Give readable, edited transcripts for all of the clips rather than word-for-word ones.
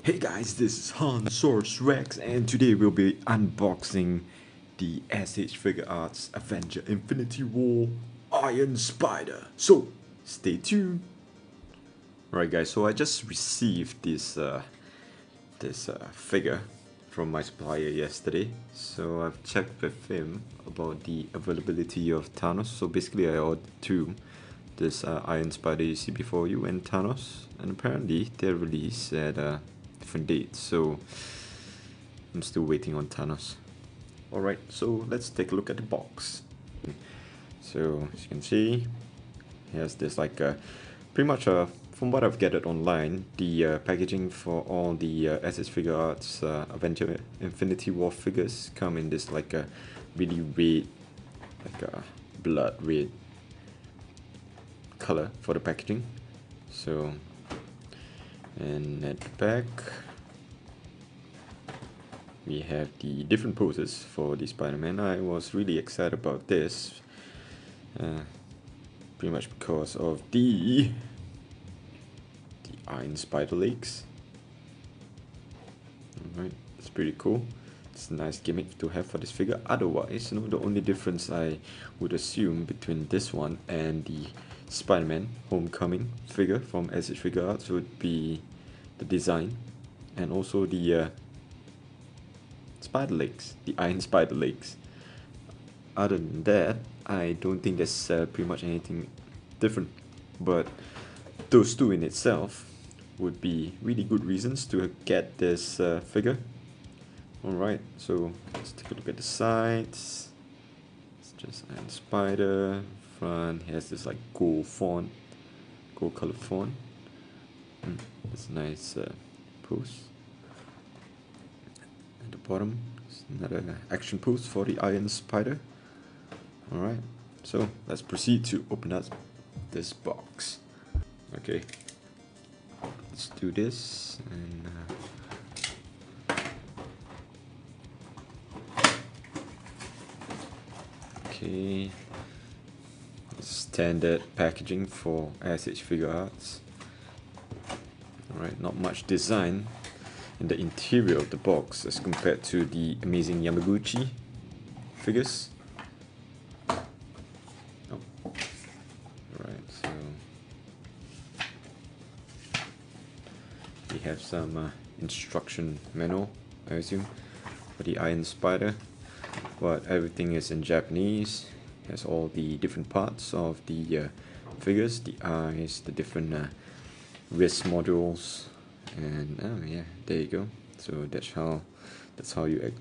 Hey guys, this is Han Source Rex, and today we'll be unboxing the SH Figure Arts Avenger Infinity War Iron Spider. So, stay tuned. Right, guys. So I just received this figure from my supplier yesterday. So I've checked with him about the availability of Thanos. So basically, I ordered two. This Iron Spider you see before you and Thanos, and apparently they're released at different dates. So I'm still waiting on Thanos. Alright, so let's take a look at the box. So as you can see, here's this pretty much from what I've gathered online, the packaging for all the SS Figure Arts Avenger Infinity War figures come in this like a really red, like a blood red color for the packaging. So, and at the back we have the different poses for the Spider-Man. I was really excited about this, pretty much because of the Iron Spider legs. Alright, it's pretty cool. It's a nice gimmick to have for this figure. Otherwise, the only difference I would assume between this one and the Spider-Man Homecoming figure from SH Figure Arts would be the design and also the spider legs, the Iron Spider legs. Other than that, I don't think there's pretty much anything different, but those two in itself would be really good reasons to get this figure. Alright, so let's take a look at the sides. It's just Iron Spider. Front has this like gold font, gold color font. That's a nice pose. At the bottom, another action pose for the Iron Spider. Alright, so let's proceed to open up this box. Okay, let's do this. And okay, standard packaging for SH Figure Arts. Alright, not much design in the interior of the box as compared to the Amazing Yamaguchi figures. Oh. Alright, so we have some instruction manual, I assume, for the Iron Spider, but everything is in Japanese. Has all the different parts of the figures, the eyes, the different wrist modules, and yeah, there you go. So that's how you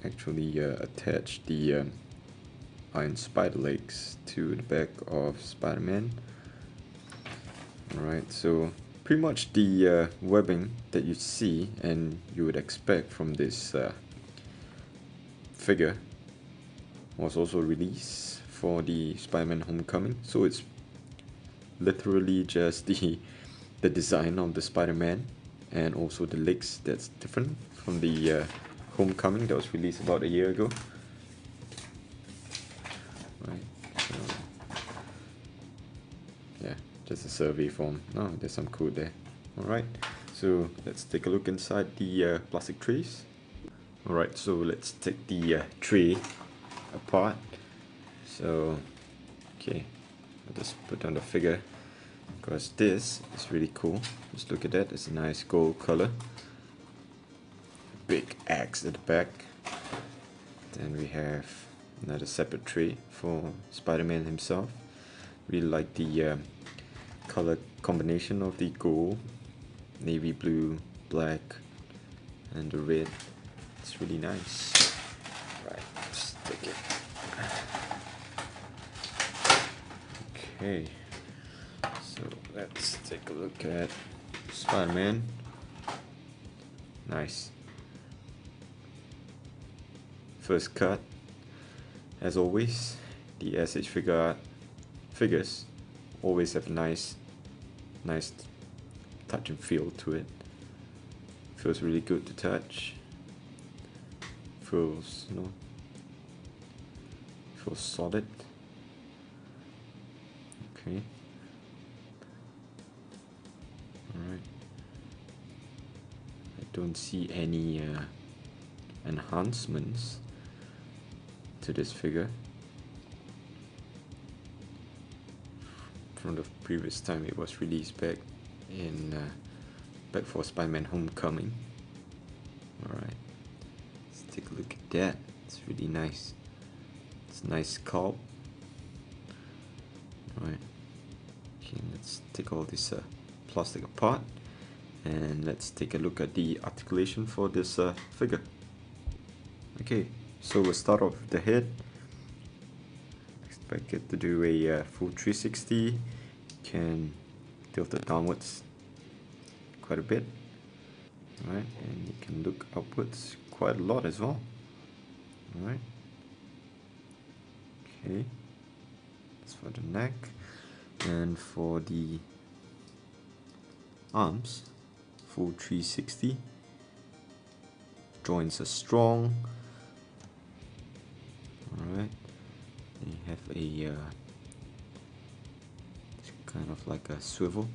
actually attach the Iron Spider legs to the back of Spider-Man. Alright, so pretty much the webbing that you see and you would expect from this figure was also released for the Spider-Man Homecoming. So it's literally just the design of the Spider-Man and also the legs that's different from the Homecoming that was released about a year ago. Right, so yeah, just a survey form. Oh, there's some code there. Alright, so let's take a look inside the plastic trays. Alright, so let's take the tray apart. So, okay, I'll just put down the figure because this is really cool. Just look at that, it's a nice gold color. Big axe at the back. Then we have another separate tray for Spider-Man himself. Really like the color combination of the gold, navy blue, black, and the red. It's really nice. Right, let's take it. Okay, so let's take a look at Spider-Man. Nice. First cut, as always, the SH Figure Art figures always have nice touch and feel to it. Feels really good to touch. Feels, feels solid. Okay. Alright. don't see any enhancements to this figure from the previous time it was released back for Spider-Man Homecoming. Alright, let's take a look at that. It's really nice. It's a nice sculpt. Alright, okay, let's take all this plastic apart and let's take a look at the articulation for this figure. Okay, so we'll start off with the head. Expect it to do a full 360. Can tilt it downwards quite a bit. Alright, and you can look upwards quite a lot as well. Alright. Okay. That's for the neck. And for the arms, full 360. Joints are strong. Alright. You have a kind of like a swivel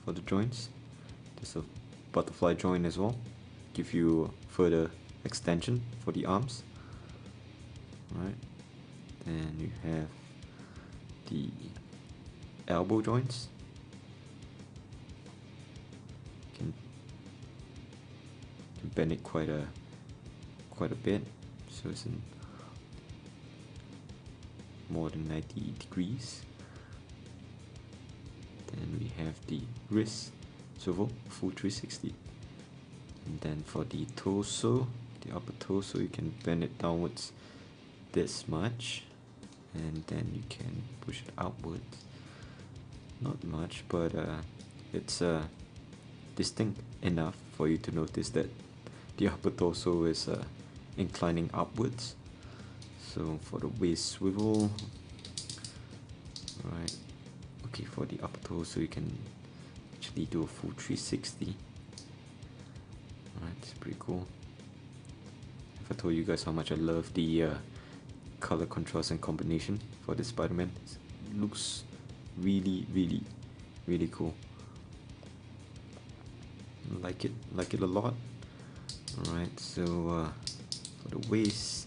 for the joints. There's a butterfly joint as well, give you further extension for the arms. Right, then you have the elbow joints. Can bend it quite a bit, so it's in more than 90 degrees. Then we have the wrist swivel, full 360. And then for the torso, the upper torso, you can bend it downwards this much, and then you can push it outwards. Not much, but it's distinct enough for you to notice that the upper torso is inclining upwards. So for the waist swivel, right, okay, for the upper torso you can actually do a full 360. Alright, it's pretty cool. If I told you guys how much I love the color contrast and combination for this Spider-Man, it looks really cool. Like it a lot. Alright, so for the waist,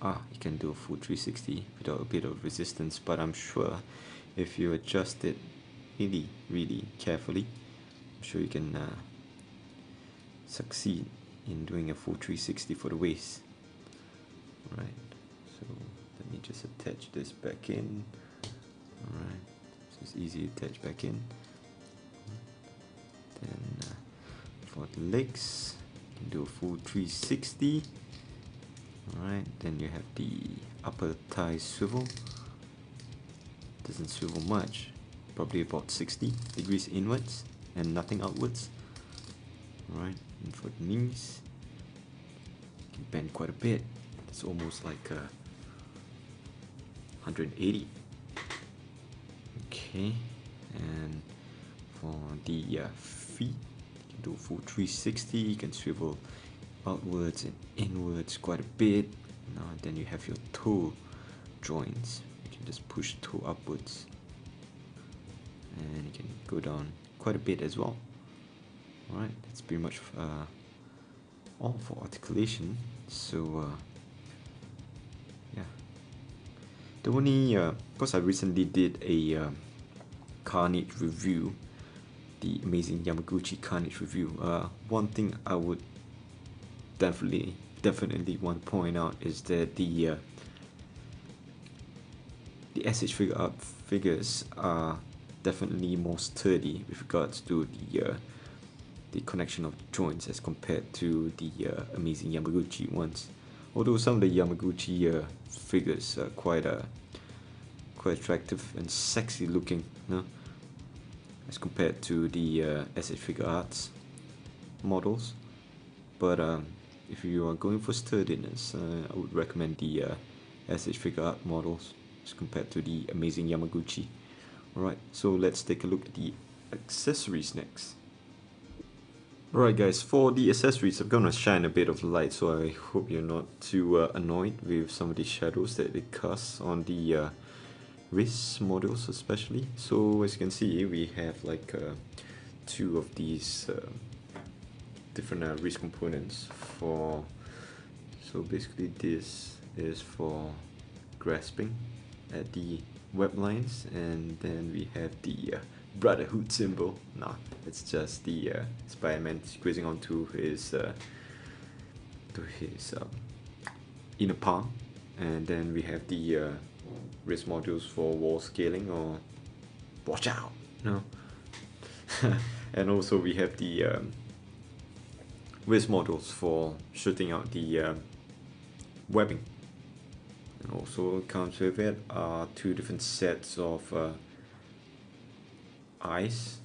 you can do a full 360 without a bit of resistance, but I'm sure if you adjust it really carefully, I'm sure you can succeed in doing a full 360 for the waist. Alright, so let me just attach this back in. Alright, so it's easy to attach back in. Then for the legs, you can do a full 360. Alright, then you have the upper thigh swivel. Doesn't swivel much, probably about 60 degrees inwards and nothing outwards. Alright, and for the knees, you can bend quite a bit. It's almost like 180. Okay, and for the feet, you can do a full 360. You can swivel outwards and inwards quite a bit. Now then you have your toe joints. You can just push toe upwards, and you can go down quite a bit as well. Alright, that's pretty much all for articulation. So yeah, the only because I recently did a Carnage review, the Amazing Yamaguchi Carnage review. One thing I would definitely want to point out is that the SH Figuarts figures are definitely more sturdy with regards to the connection of the joints as compared to the Amazing Yamaguchi ones. Although some of the Yamaguchi figures are quite attractive and sexy looking, you know, as compared to the SH Figuarts models. But if you are going for sturdiness, I would recommend the SH Figuarts models as compared to the Amazing Yamaguchi. Alright, so let's take a look at the accessories next. Alright guys, for the accessories I'm gonna shine a bit of light, so I hope you're not too annoyed with some of the shadows that it casts on the wrist models especially. So as you can see, we have like two of these different wrist components for. So basically, this is for grasping at the web lines, and then we have the Brotherhood symbol. Nah, it's just the Spider-Man squeezing onto his inner palm, and then we have the wrist modules for wall scaling or watch out, no. And also we have the wrist modules for shooting out the webbing. And also comes with it two different sets of eyes.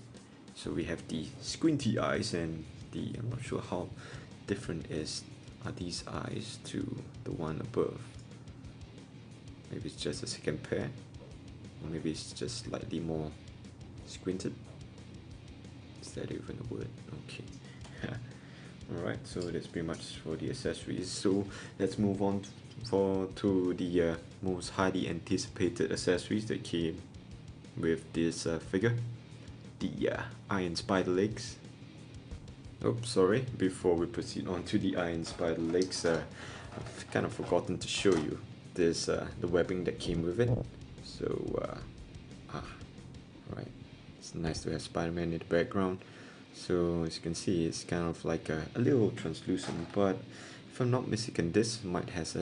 So we have the squinty eyes and the, I'm not sure how different are these eyes to the one above. Maybe it's just a second pair, or maybe it's just slightly more squinted. Is that even a word? Okay. Alright, so that's pretty much for the accessories. So let's move on to the most highly anticipated accessories that came with this figure, the Iron Spider legs. Oh, sorry, before we proceed on to the Iron Spider legs, I've kind of forgotten to show you this the webbing that came with it. So right, it's nice to have Spider-Man in the background. So as you can see, it's kind of like a little translucent, but if I'm not mistaken, this might have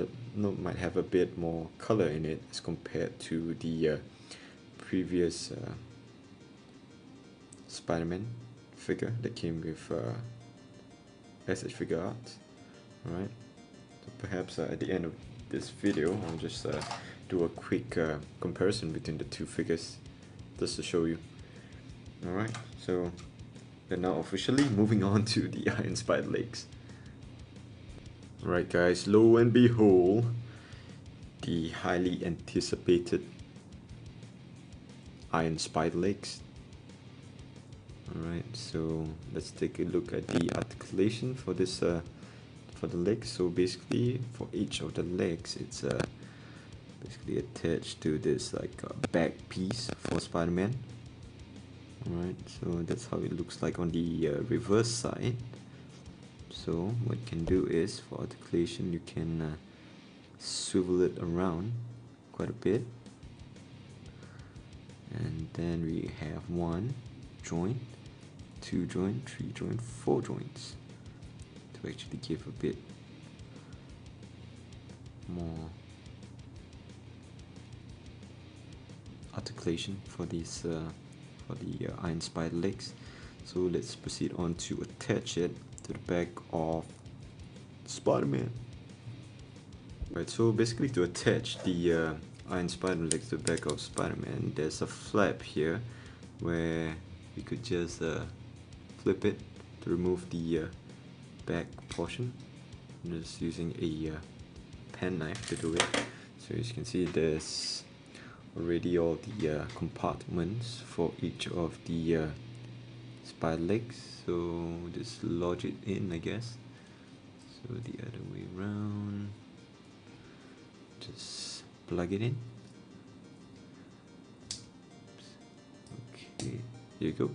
a bit more color in it as compared to the previous Spider-Man figure that came with SH Figuarts. Alright, so perhaps at the end of this video I'll just do a quick comparison between the two figures just to show you. Alright, so we're now officially moving on to the Iron Spider legs. Alright guys, lo and behold, the highly anticipated Iron Spider legs. Alright, so let's take a look at the articulation for this for the legs. So basically for each of the legs, it's basically attached to this like back piece for Spider-Man. Alright, so that's how it looks like on the reverse side. So what you can do is, for articulation, you can swivel it around quite a bit, and then we have 1 joint, 2 joint, 3 joint, 4 joints to actually give a bit more articulation for these for the Iron Spider legs. So let's proceed on to attach it to the back of Spider-Man. Right, so basically to attach the Iron Spider legs to the back of Spider-Man, there's a flap here where we could just flip it to remove the back portion. I'm just using a pen knife to do it. So as you can see, there's already all the compartments for each of the spider legs, so just lodge it in, I guess. So the other way around, just plug it in. Okay, there you go.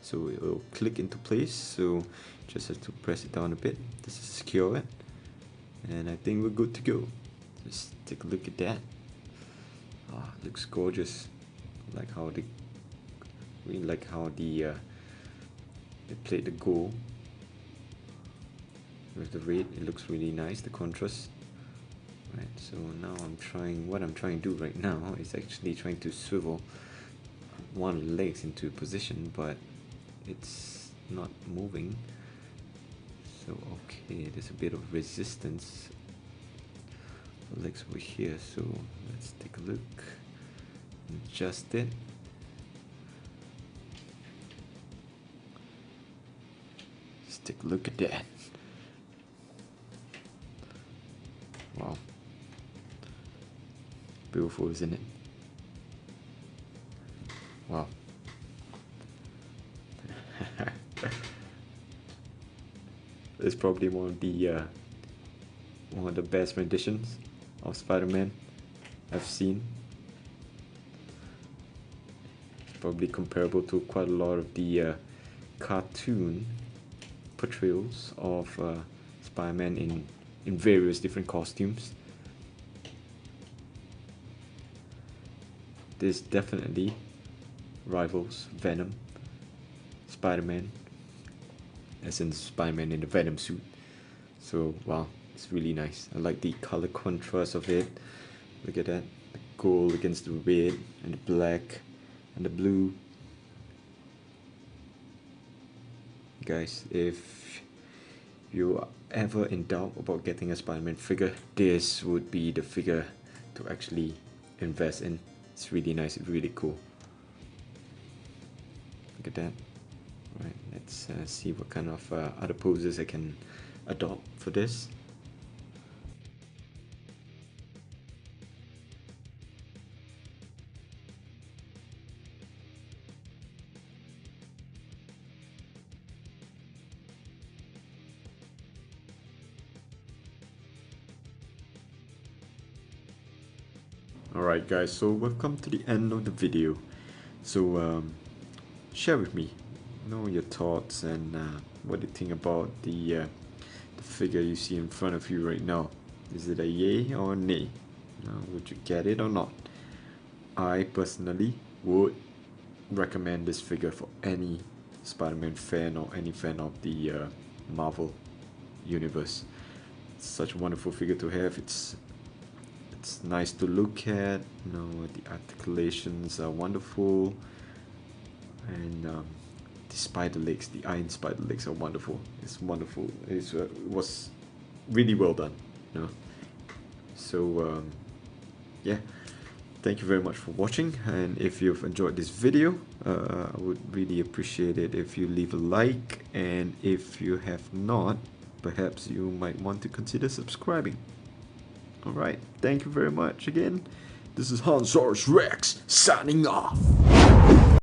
So it will click into place, so just have to press it down a bit. This is secure it, and I think we're good to go. Just take a look at that. Looks gorgeous. Like how they played the gold with the red. It looks really nice, the contrast. Right, so now what I'm trying to do right now is actually trying to swivel one of the legs into position, but it's not moving. So okay, there's a bit of resistance. The legs over here, so let's take a look. Adjust it. Just take a look at that. Wow. Beautiful, isn't it? Wow. It's probably one of the best renditions of Spider-Man I've seen. It's probably comparable to quite a lot of the cartoon portrayals of Spider-Man in various different costumes. This definitely rivals Venom, Spider-Man, as in Spider-Man in the Venom suit. So wow, it's really nice. I like the color contrast of it. Look at that, the gold against the red and the black and the blue. Guys, if you are ever in doubt about getting a Spider-Man figure, this would be the figure to actually invest in. It's really nice, it's really cool. Look at that. Alright, let's see what kind of other poses I can adopt for this. Alright guys, so we've come to the end of the video. So share with me, your thoughts and what you think about the figure you see in front of you right now. Is it a yay or a nay? Would you get it or not? I personally would recommend this figure for any Spider-Man fan or any fan of the Marvel universe. It's such a wonderful figure to have. It's nice to look at. The articulations are wonderful, and the spider legs, the iron spider legs are wonderful. It's wonderful. It was really well done. So yeah, thank you very much for watching, and if you've enjoyed this video, I would really appreciate it if you leave a like, and if you have not, perhaps you might want to consider subscribing. Alright, thank you very much again. This is Hansaurus Rex signing off.